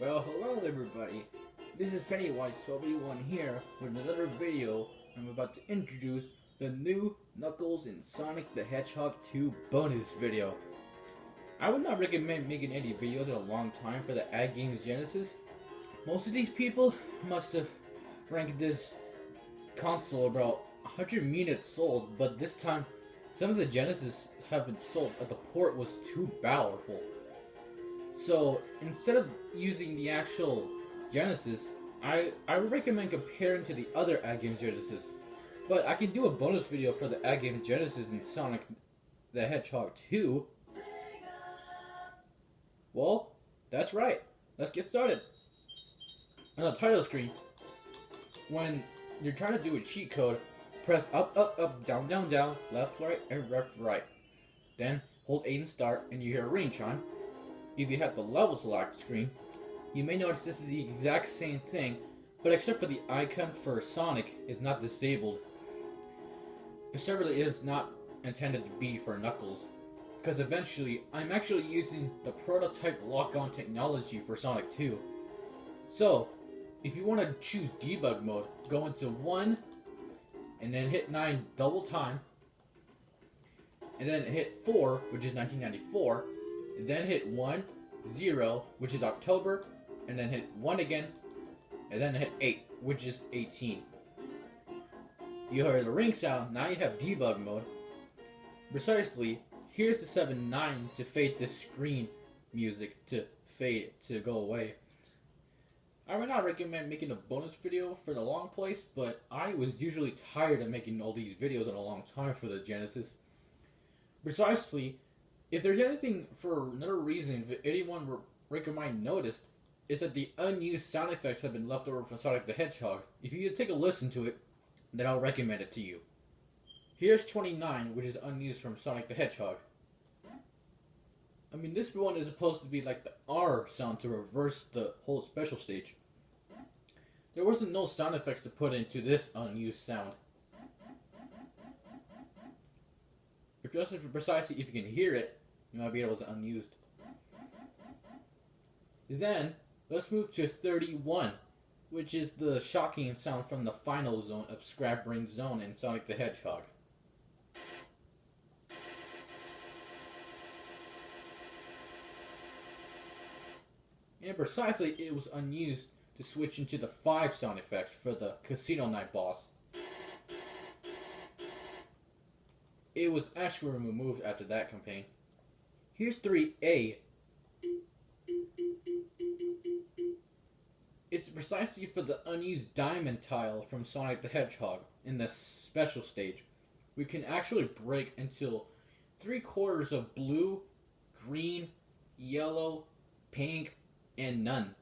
Well, hello everybody. This is Pennywise1281 here with another video. I'm about to introduce the new Knuckles and Sonic the Hedgehog 2 bonus video. I would not recommend making any videos in a long time for the Ad Games Genesis. Most of these people must have ranked this console about 100 units sold, but this time some of the Genesis have been sold, but the port was too powerful. So instead of using the actual Genesis, I would recommend comparing to the other Ad Games Genesis. But I can do a bonus video for the Ad Games Genesis and Sonic the Hedgehog 2. Well, that's right. Let's get started. On the title screen, when you're trying to do a cheat code, press up, up, up, down, down, down, left, right, and left, right. Then hold A and start, and you hear a ring chime. If you have the level select screen, you may notice this is the exact same thing, but except for the icon for Sonic is not disabled. Preferably it is not intended to be for Knuckles, because eventually I'm actually using the prototype lock-on technology for Sonic 2. So, if you want to choose debug mode, go into 1, and then hit 9 double time, and then hit 4, which is 1994, and then hit 1, 0, which is October, and then hit 1 again, and then hit 8, which is 18. You heard the ring sound, now you have debug mode. Precisely, here's the 7-9 to fade the screen music to fade to go away. I would not recommend making a bonus video for the long place, but I was usually tired of making all these videos in a long time for the Genesis. Precisely, if there's anything for another reason that anyone might noticed, is that the unused sound effects have been left over from Sonic the Hedgehog. If you take a listen to it, then I'll recommend it to you. Here's 29, which is unused from Sonic the Hedgehog. I mean, this one is supposed to be like the R sound to reverse the whole special stage. There wasn't no sound effects to put into this unused sound. If you're listening for precisely if you can hear it, you might be able to unused. Then, let's move to 31, which is the shocking sound from the final zone of Scrap Brain Zone in Sonic the Hedgehog. And precisely, it was unused to switch into the 5 sound effects for the Casino Night boss. It was actually removed after that campaign. Here's 3A. It's precisely for the unused diamond tile from Sonic the Hedgehog in the special stage. We can actually break until 3/4 of blue, green, yellow, pink, and none.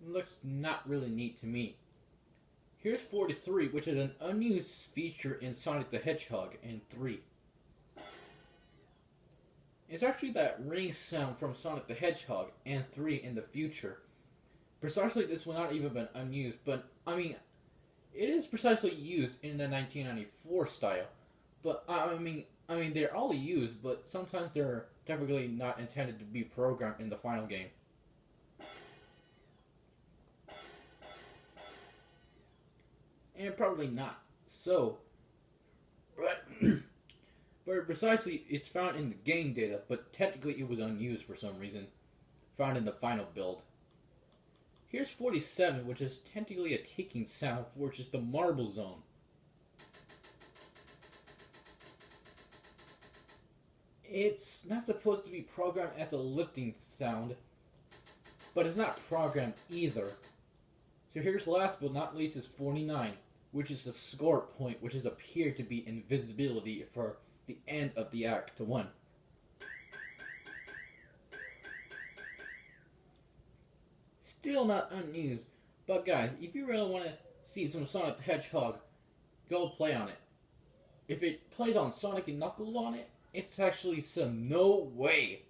Looks not really neat to me. Here's 43, which is an unused feature in Sonic the Hedgehog and 3. It's actually that ring sound from Sonic the Hedgehog and 3 in the future. Precisely this will not even been unused, but I mean, it is precisely used in the 1994 style. But I mean they're all used, but sometimes they're definitely not intended to be programmed in the final game. And probably not. So, but precisely, it's found in the game data, but technically it was unused for some reason. Found in the final build. Here's 47, which is technically a ticking sound for just the marble zone. It's not supposed to be programmed as a lifting sound, but it's not programmed either. So here's last but not least is 49, which is the score point, which is appeared to be invisibility for the end of the Act 1. Still not unused, but guys, if you really want to see some Sonic the Hedgehog, go play on it. If it plays on Sonic and Knuckles on it, it's actually some no way.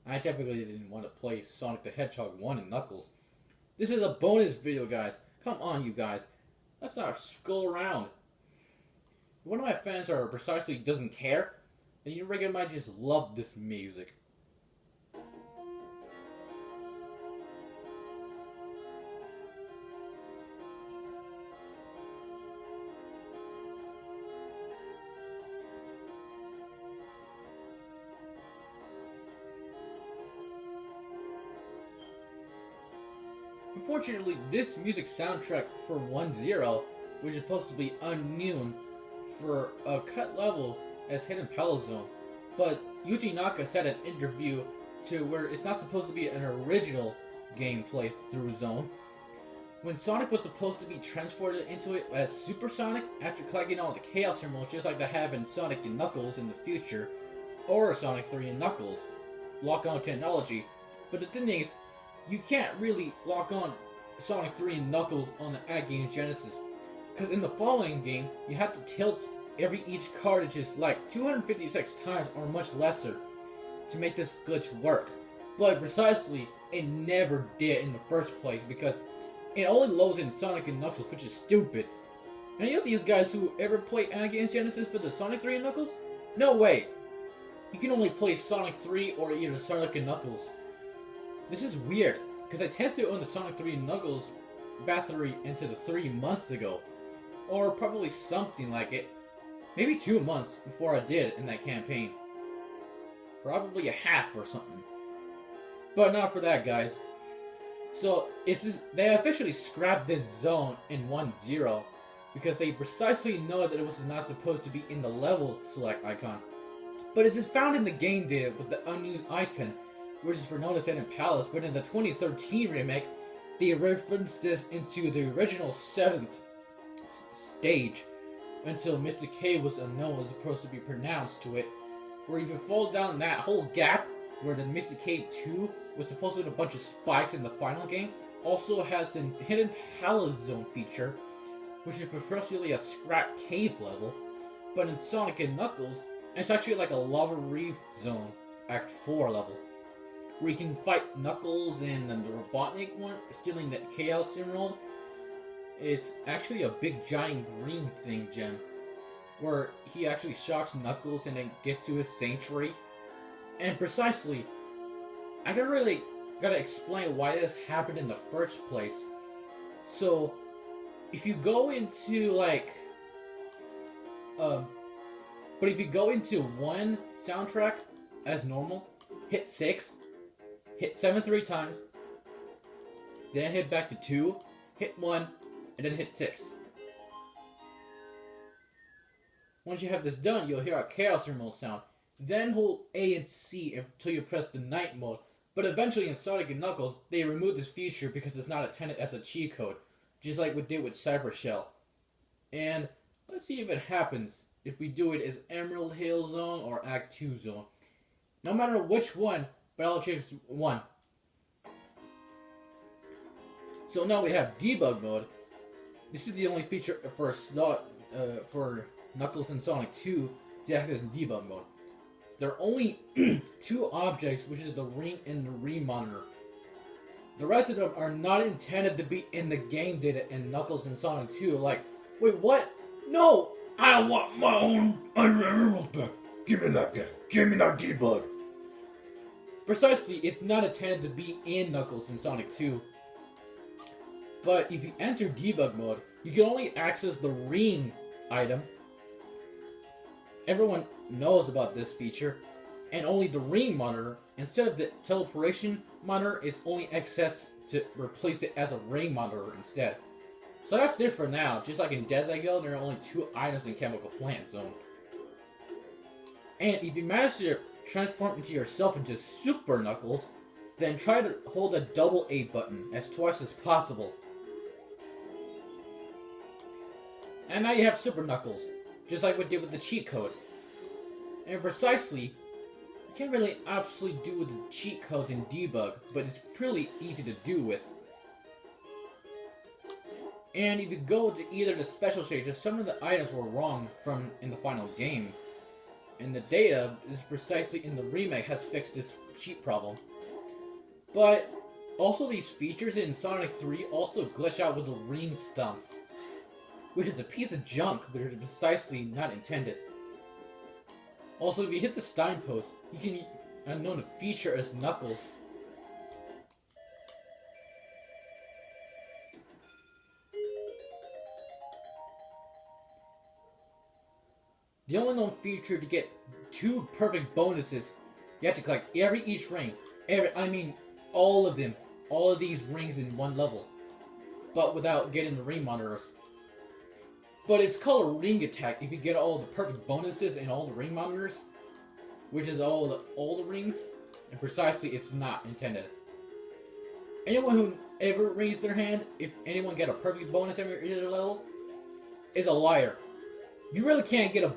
I definitely didn't want to play Sonic the Hedgehog 1 and Knuckles. This is a bonus video, guys. Come on, you guys. Let's not skull around. One of my fans are precisely doesn't care. then you regular might just love this music. Unfortunately, this music soundtrack for 1-0, which is supposed to be unknown for a cut level as Hidden Palace Zone, but Yuji Naka said in an interview to where it's not supposed to be an original gameplay through zone. When Sonic was supposed to be transported into it as Super Sonic after collecting all the Chaos Emeralds, just like they have in Sonic and Knuckles in the future, or Sonic 3 and Knuckles, lock-on technology. But the thing is, you can't really lock on Sonic 3 and Knuckles on the At Game Genesis, because in the following game, you have to tilt each cartridge like 256 times or much lesser to make this glitch work. But precisely, it never did in the first place, because it only loads in Sonic and Knuckles, which is stupid. Any of these guys who ever played At Game Genesis for the Sonic 3 and Knuckles? No way! You can only play Sonic 3 or either Sonic and Knuckles. This is weird, because I tested on the Sonic 3 and Knuckles battery into the 3 months ago. Or probably something like it. Maybe 2 months before I did in that campaign. Probably a half or something. But not for that, guys. So, they officially scrapped this zone in 1-0 because they precisely know that it was not supposed to be in the level select icon. But it is found in the game data with the unused icon, which is for Notice Hidden Palace, but in the 2013 remake, they referenced this into the original 7th stage until Mr. K was unknown was supposed to be pronounced to it, where if you fall down that whole gap where the Mr. K 2 was supposed to be a bunch of spikes in the final game, also has a Hidden Palace Zone feature, which is precisely a scrap cave level, but in Sonic and Knuckles, it's actually like a lava reef zone, Act 4 level, where you can fight Knuckles and the Robotnik one, stealing the Chaos Emerald. It's actually a big giant green thing gem, where he actually shocks Knuckles and then gets to his sanctuary. And precisely, I gotta explain why this happened in the first place. So, if you go into but if you go into one soundtrack as normal, hit 6, hit 7 3 times, then hit back to 2, hit 1, and then hit 6. Once you have this done, you'll hear a Chaos Emerald sound. Then hold A and C until you press the night mode. But eventually in Sonic and Knuckles, they removed this feature because it's not intended as a cheat code, just like we did with Cyber Shell. And let's see if it happens if we do it as Emerald Hill Zone or Act 2 Zone. No matter which one, but I'll choose one. So now we have debug mode. This is the only feature for Knuckles and Sonic 2 to access in debug mode. There are only 2 objects, which is the ring and the ring monitor. The rest of them are not intended to be in the game data in Knuckles and Sonic 2. Like, wait, what? No! I want my own emeralds back. Give me that guy. Give me that debug. Precisely, it's not intended to be in Knuckles and Sonic 2. But if you enter debug mode, you can only access the ring item. Everyone knows about this feature, and only the ring monitor. Instead of the teleportation monitor, it's only accessed to replace it as a ring monitor instead. So that's it for now. Just like in Desert Hill, there are only 2 items in Chemical Plant Zone. And if you manage to transform into yourself into Super Knuckles, then try to hold the double A button as twice as possible. And now you have Super Knuckles, just like we did with the cheat code. And precisely, you can't really absolutely do with the cheat codes in debug, but it's pretty easy to do with. And if you go to either the special stages, some of the items were wrong from in the final game. And the data is precisely in the remake has fixed this cheat problem. But also these features in Sonic 3 also glitch out with the ring stump, which is a piece of junk, but is precisely not intended. Also, if you hit the Stein post, you can unknown a feature as Knuckles. The only known feature to get 2 perfect bonuses, you have to collect each ring. All of them. All of these rings in one level. But without getting the ring monitors. But it's called a ring attack if you get all the perfect bonuses and all the ring monitors. Which is all the rings. And precisely, it's not intended. Anyone who ever raised their hand, if anyone get a perfect bonus every level, is a liar. You really can't get a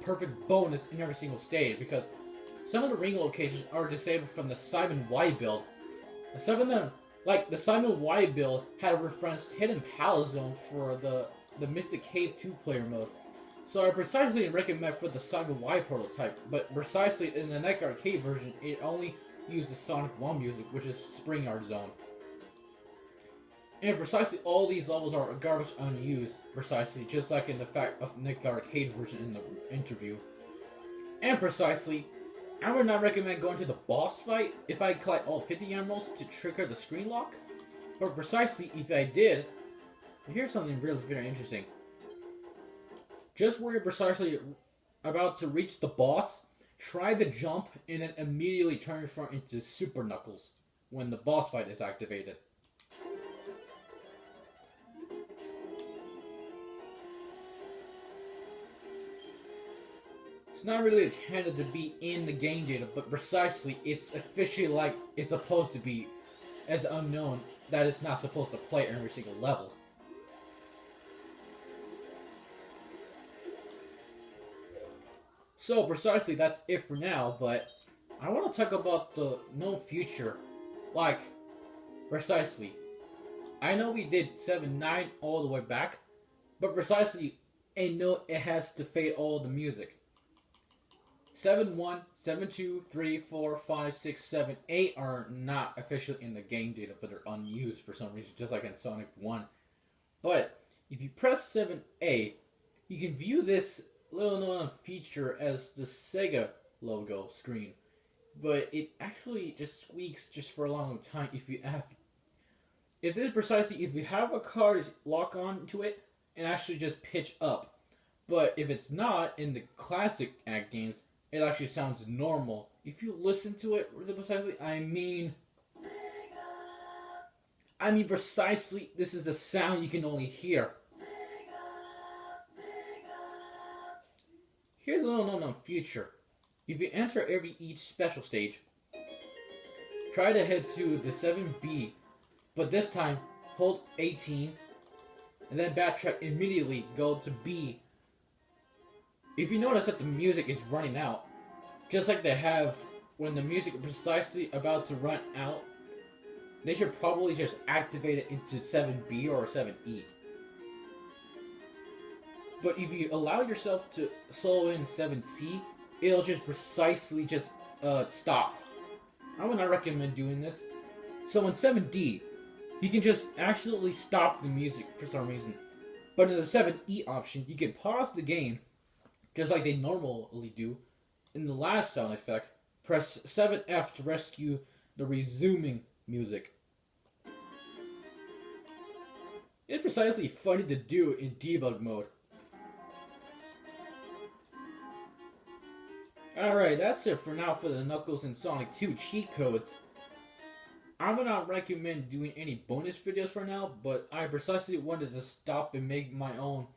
perfect bonus in every single stage because some of the ring locations are disabled from the Simon Y build. Some of them, like the Simon Y build, had a referenced hidden palace zone for the Mystic Cave 2-player mode. So I precisely recommend for the Simon Y prototype, but precisely in the Night Arcade version, it only used the Sonic 1 music, which is Spring Art Zone. And precisely all these levels are garbage unused, precisely, just like in the fact of Nick Arcade version in the interview. And precisely, I would not recommend going to the boss fight if I collect all 50 emeralds to trigger the screen lock. But precisely, if I did, here's something really very interesting. Just where you're precisely about to reach the boss, try the jump and then immediately turn your front into Super Knuckles when the boss fight is activated. It's not really intended to be in the game data, but precisely it's officially like it's supposed to be, as unknown that it's not supposed to play every single level. So precisely that's it for now, but I want to talk about the known future. Like, precisely, I know we did 7-9 all the way back, but precisely, I know it has to fade all the music. 7-1, 7-2, 3, 4, 5, 6, 7, 8 are not officially in the game data, but they're unused for some reason, just like in Sonic 1. But if you press 7A, you can view this little known feature as the Sega logo screen. But it actually just squeaks just for a long time if you have. If you have a card lock on to it and actually just pitch up. But if it's not, in the classic Act games, it actually sounds normal. If you listen to it really precisely, I mean precisely, this is the sound you can only hear. Here's a little known feature. If you enter each special stage, try to head to the 7B, but this time hold 18 and then backtrack immediately, go to B. If you notice that the music is running out, just like they have when the music is precisely about to run out, they should probably just activate it into 7B or 7E. But if you allow yourself to solo in 7C, it'll just precisely stop. I would not recommend doing this. So in 7D, you can just absolutely stop the music for some reason. But in the 7E option, you can pause the game, just like they normally do. In the last sound effect, press 7F to rescue the resuming music. It's precisely funny to do in debug mode. Alright, that's it for now for the Knuckles and Sonic 2 cheat codes. I would not recommend doing any bonus videos for now, but I precisely wanted to stop and make my own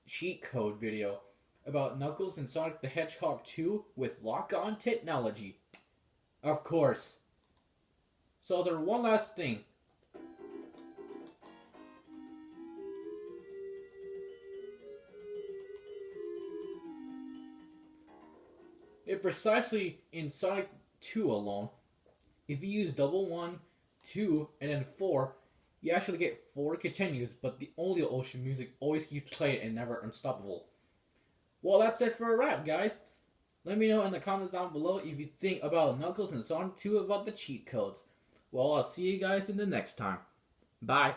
cheat code video about Knuckles and Sonic the Hedgehog 2 with lock-on technology. Of course. So there's one last thing. It precisely in Sonic 2 alone, if you use double 1, 2, and then 4, you actually get 4 continues, but the only ocean music always keeps playing and never unstoppable. Well, that's it for a wrap, guys. Let me know in the comments down below if you think about Knuckles and Sonic 2 about the cheat codes. Well, I'll see you guys in the next time. Bye.